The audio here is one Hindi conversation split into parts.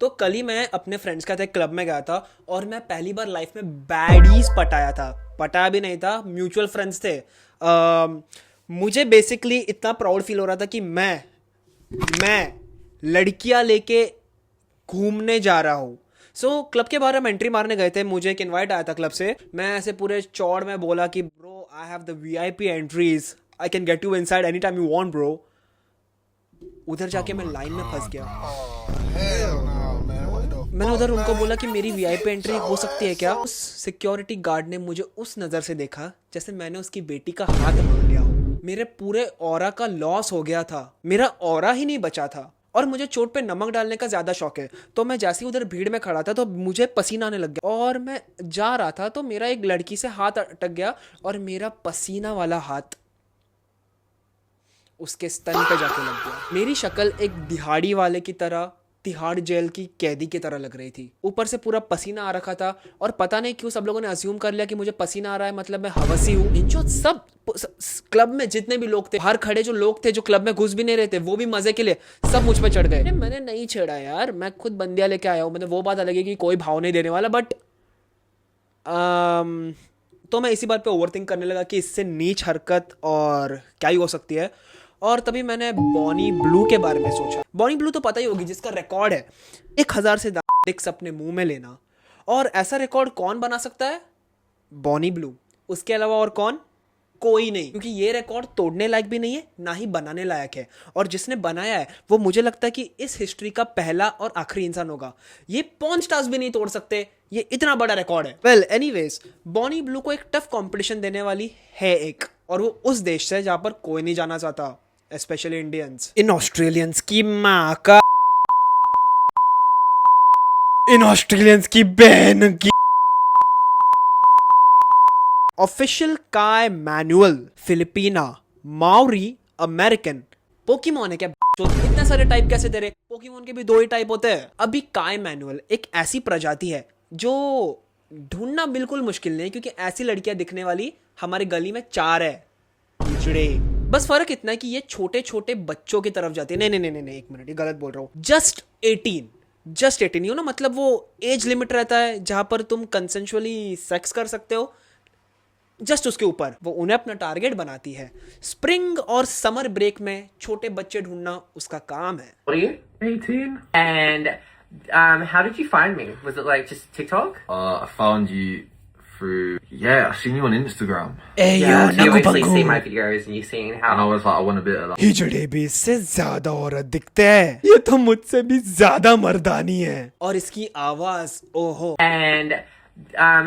तो कल ही मैं अपने फ्रेंड्स के साथ एक क्लब में गया था और मैं पहली बार लाइफ में बैडीज पटाया था। पटाया भी नहीं था, म्यूचुअल फ्रेंड्स थे। मुझे बेसिकली इतना प्राउड फील हो रहा था कि मैं लड़कियां लेके घूमने जा रहा हूँ। सो क्लब के बाहर हम एंट्री मारने गए थे, मुझे एक इनवाइट आया था क्लब से। मैं ऐसे पूरे चौड़ में बोला कि bro I have the VIP entries, I can get you inside any time you want bro. उधर जाके मैं लाइन में फंस गया। मैंने उधर उनको बोला कि मेरी वीआईपी एंट्री हो सकती है क्या। उस सिक्योरिटी गार्ड ने मुझे उस नज़र से देखा जैसे मैंने उसकी बेटी का हाथ मांग लिया हो। मेरे पूरे ऑरा का लॉस हो गया था, मेरा ऑरा ही नहीं बचा था। और मुझे चोट पे नमक डालने का ज़्यादा शौक है, तो मैं जैसे ही उधर भीड़ में खड़ा था तो मुझे पसीना आने लग गया। और मैं जा रहा था तो मेरा एक लड़की से हाथ अटक गया और मेरा पसीना वाला हाथ उसके स्तन पे जाके लग गया। मेरी शक्ल एक दिहाड़ी वाले की तरह, तिहाड़ जेल की कैदी की तरह लग रही थी। ऊपर से पूरा पसीना आ रखा था और पता नहीं क्यों सब लोगों ने अज्यूम कर लिया कि मुझे पसीना आ रहा है मतलब मैं हवसी हूँ। इंचो सब क्लब में जितने भी लोग थे, बाहर खड़े जो लोग थे जो क्लब में घुस भी नहीं रहे थे, वो भी मजे के लिए सब मुझ पे चढ़ गए। मैंने नहीं छेड़ा यार, मैं खुद बंदिया लेके आया हूँ। मतलब वो बात अलग है कि कोई भाव नहीं देने वाला, बट तो मैं इसी बात पे ओवरथिंक करने लगा कि इससे नीच हरकत और क्या ही हो सकती है। और तभी मैंने बॉनी ब्लू के बारे में सोचा। बॉनी ब्लू तो पता ही होगी, जिसका रिकॉर्ड है 1000 से डिक्स अपने मुंह में लेना। और ऐसा रिकॉर्ड कौन बना सकता है? Bonnie Blue. उसके अलावा और कौन? कोई नहीं, क्योंकि ये रिकॉर्ड तोड़ने लायक भी नहीं है, ना ही बनाने लायक है। और जिसने बनाया है वो मुझे लगता है कि इस हिस्ट्री का पहला और आखिरी इंसान होगा। ये पॉर्न स्टार्स भी नहीं तोड़ सकते, ये इतना बड़ा रिकॉर्ड है। वेल एनीवेज, बॉनी ब्लू को एक टफ कंपटीशन देने वाली है एक, और वो उस देश से जहां पर कोई नहीं जाना चाहता, स्पेशली इंडियंस। इन ऑस्ट्रेलियंस की माँ का, इन ऑस्ट्रेलियंस की बहन की। ऑफिशियल काय मैनुअल, फिलिपिना, माओरी, अमेरिकन। पोकेमॉन है क्या? इतने सारे टाइप कैसे तेरे? पोकेमॉन के भी 2 ही टाइप होते हैं। अभी काय मैनुअल एक ऐसी प्रजाति है जो ढूंढना बिल्कुल मुश्किल नहीं, क्योंकि ऐसी लड़कियां दिखने वाली हमारे गली में 4 है। बस फर्क इतना है कि ये छोटे छोटे बच्चों की तरफ जाती है। नहीं नहीं नहीं नहीं, एक मिनट, ये गलत बोल रहा हूँ। जस्ट 18 यू नो, मतलब वो एज लिमिट रहता है जहां पर तुम कंसेंशुअली सेक्स कर सकते हो, जस्ट उसके ऊपर वो उन्हें अपना टारगेट बनाती है। स्प्रिंग और समर ब्रेक में छोटे बच्चे ढूंढना उसका काम है। What are you? 18. And how did you find me? Was it like just TikTok? I found you through, yeah, I seen you on Instagram. Yeah, so you obviously see my videos and you've seen And I how. was like, I want a bit of that. हिजड़े भी इससे ज्यादा औरत दिखते हैं, ये तो मुझसे भी ज्यादा मर्दानी है। और इसकी आवाज, ओहो। And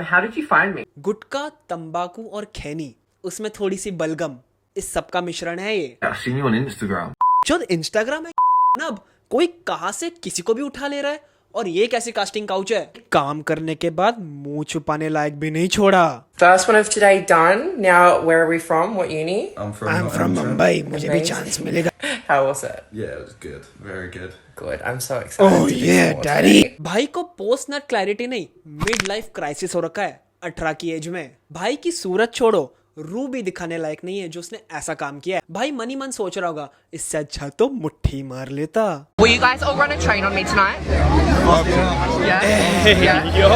how did you find me? गुटखा, तंबाकू और खैनी, उसमें थोड़ी सी बलगम, इस सब का मिश्रण है ये। I seen you on Instagram. जो इंस्टाग्राम है ना, अब कोई कहां से किसी को भी उठा ले रहा है। और ये कैसी कास्टिंग काउच है? काम करने के बाद मुंह छुपाने लायक भी नहीं छोड़ा। First one of today done. Now, where are we from? What uni? I'm from I am from Mumbai, मुझे भी चांस मिलेगा। How was it? Yeah, it was good. Very good. Good. I'm so excited. Oh to do ये some more डैडी। today. भाई को पोस्ट नट क्लैरिटी नहीं, मिड लाइफ क्राइसिस हो रखा है 18 की एज में। भाई की सूरत छोड़ो, रू भी दिखाने लायक नहीं है जो उसने ऐसा काम किया है। भाई मनी मन सोच रहा होगा, इससे अच्छा तो मुट्ठी मार लेता। Will you guys all run a train on me tonight? Yeah? Yeah? Yo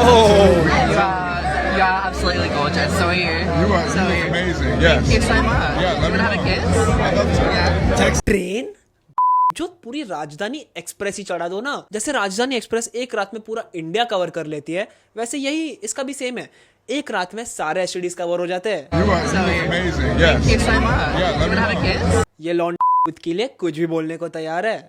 You are absolutely gorgeous. So are you. You are, So you are look you. amazing. Yes. Thank you so much. Yeah, let You me wanna have a know. kiss? I'd love to. Yeah. Train जो पूरी राजधानी एक्सप्रेस ही चढ़ा दो ना। जैसे राजधानी एक्सप्रेस एक रात में पूरा इंडिया कवर कर लेती है, वैसे यही इसका भी सेम है। एक रात में सारे एसटीडीज कवर हो जाते हैं। You are, you look amazing. Yes. Thank you so much. Yeah, You let me wanna have a know. kiss? ये लॉन्ड खुद के लिए कुछ भी बोलने को तैयार है।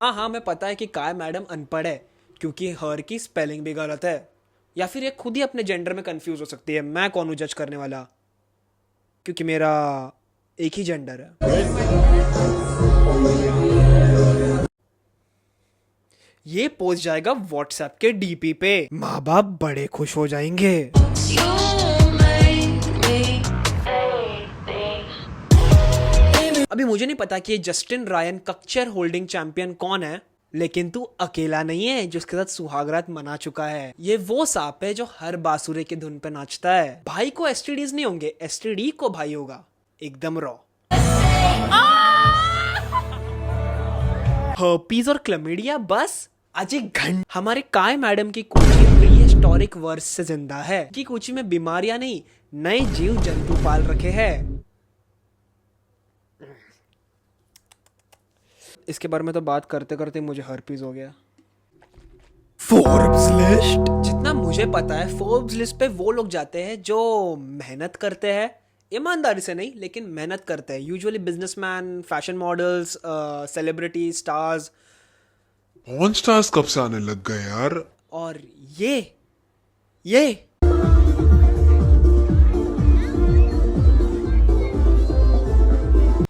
हाँ हाँ, मैं पता है कि काय मैडम अनपढ़ है, क्योंकि हर की स्पेलिंग भी गलत है। या फिर ये खुद ही अपने जेंडर में कंफ्यूज हो सकती है। मैं कौन हूँ जज करने वाला, क्योंकि मेरा एक ही जेंडर है। ये पोस्ट जाएगा व्हाट्सएप के डीपी पे, माँ बाप बड़े खुश हो जाएंगे। अभी मुझे नहीं पता कि ये जस्टिन रायन कक्चर होल्डिंग चैंपियन कौन है, लेकिन तू अकेला नहीं है जो उसके साथ सुहागरात मना चुका है। ये वो सांप है जो हर बांसुरी की धुन पे नाचता है। भाई को एसटीडीज नहीं होंगे, एसटीडी को भाई होगा, एकदम रॉ। हर्पीज और क्लमीडिया बस आज एक घंटा हमारे काय मैडम की कोची प्री हिस्टोरिक वर्स से जिंदा है कि कोची में बीमारियां नहीं नए जीव जंतु पाल रखे हैं। इसके बारे में तो बात करते करते मुझे हर्पीज हो गया। फोर्ब्स लिस्ट, जितना मुझे पता है फोर्ब्स लिस्ट पे वो लोग जाते हैं जो मेहनत करते हैं, ईमानदारी से नहीं लेकिन मेहनत करते हैं। Usually businessman, fashion models, celebrity, stars. Porn stars कब से आने लग गए यार? और ये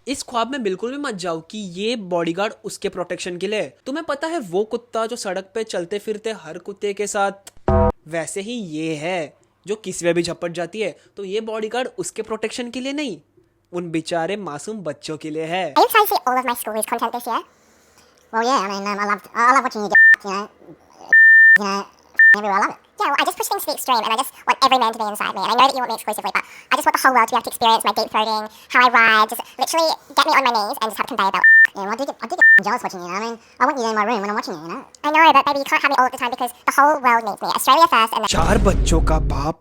इस ख्वाब में बिल्कुल भी मत जाओ कि ये बॉडीगार्ड उसके प्रोटेक्शन के लिए। तुम्हें पता है वो कुत्ता जो सड़क पे चलते फिरते हर कुत्ते के साथ, वैसे ही ये है जो किसी में भी झपट जाती है, तो ये बॉडीगार्ड उसके प्रोटेक्शन के लिए नहीं, उन बेचारे मासूम बच्चों के लिए है। Are you trying to see all of my school's content this year? Well, yeah. I mean, I love watching you get, everywhere. I love it. Yeah, well, I just push things to the extreme, and I just want every man to be inside me. And I know that you want me exclusively, but I just want the whole world to be able to experience my deep throating, how I ride, just literally get me on my knees and just have a conveyor belt. Yeah, well, I do get jealous watching you. I mean, I want you in my room when I'm watching you, you know. I know, but baby, you can't have me all of the time because the whole world needs me. Australia first, and then 4 बच्चों का बाप,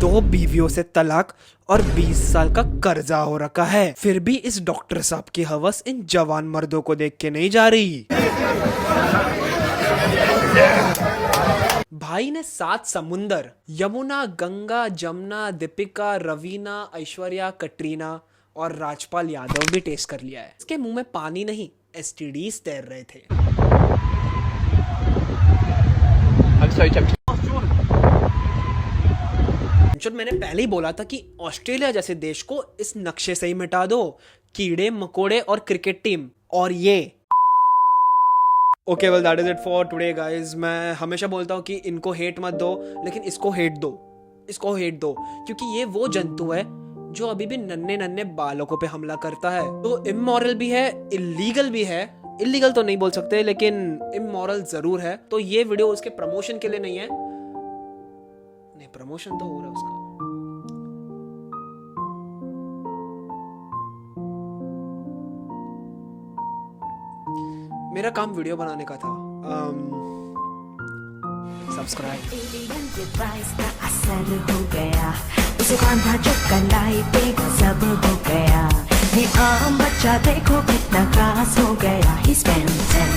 2 बीवियों से तलाक और 20 साल का कर्जा हो रखा है, फिर भी इस डॉक्टर साहब की हवस इन जवान मर्दों को देख के नहीं जा रही। भाई ने 7 समुंदर, यमुना, गंगा, जमुना, दीपिका, रवीना, ऐश्वर्या, कटरीना और राजपाल यादव भी टेस्ट कर लिया है। इसके मुंह में पानी नहीं, एसटीडीज तैर रहे थे। I'm so tempted. जो मैंने पहले ही बोला था कि ऑस्ट्रेलिया जैसे देश को इस नक्शे से ही मिटा दो। कीड़े मकोड़े और क्रिकेट टीम और ये। Okay, well that is it for today guys. मैं हमेशा बोलता हूँ कि इनको हेट मत दो, लेकिन इसको हेट दो, क्योंकि ये वो जंतु है जो अभी भी नन्हे नन्हे बालकों पे हमला करता है। तो इमोरल भी है, इलीगल भी है। इलीगल तो नहीं बोल सकते, लेकिन इमोरल जरूर है। तो ये वीडियो उसके प्रमोशन के लिए नहीं है, नहीं प्रमोशन तो हो रहा है उसका। मेरा काम वीडियो बनाने का था। सब्सक्राइब। असर हो गया उसे बांधा जो कलाई पे सब हो गया। ये आम बच्चा देखो कितना खास हो गया। He spent 10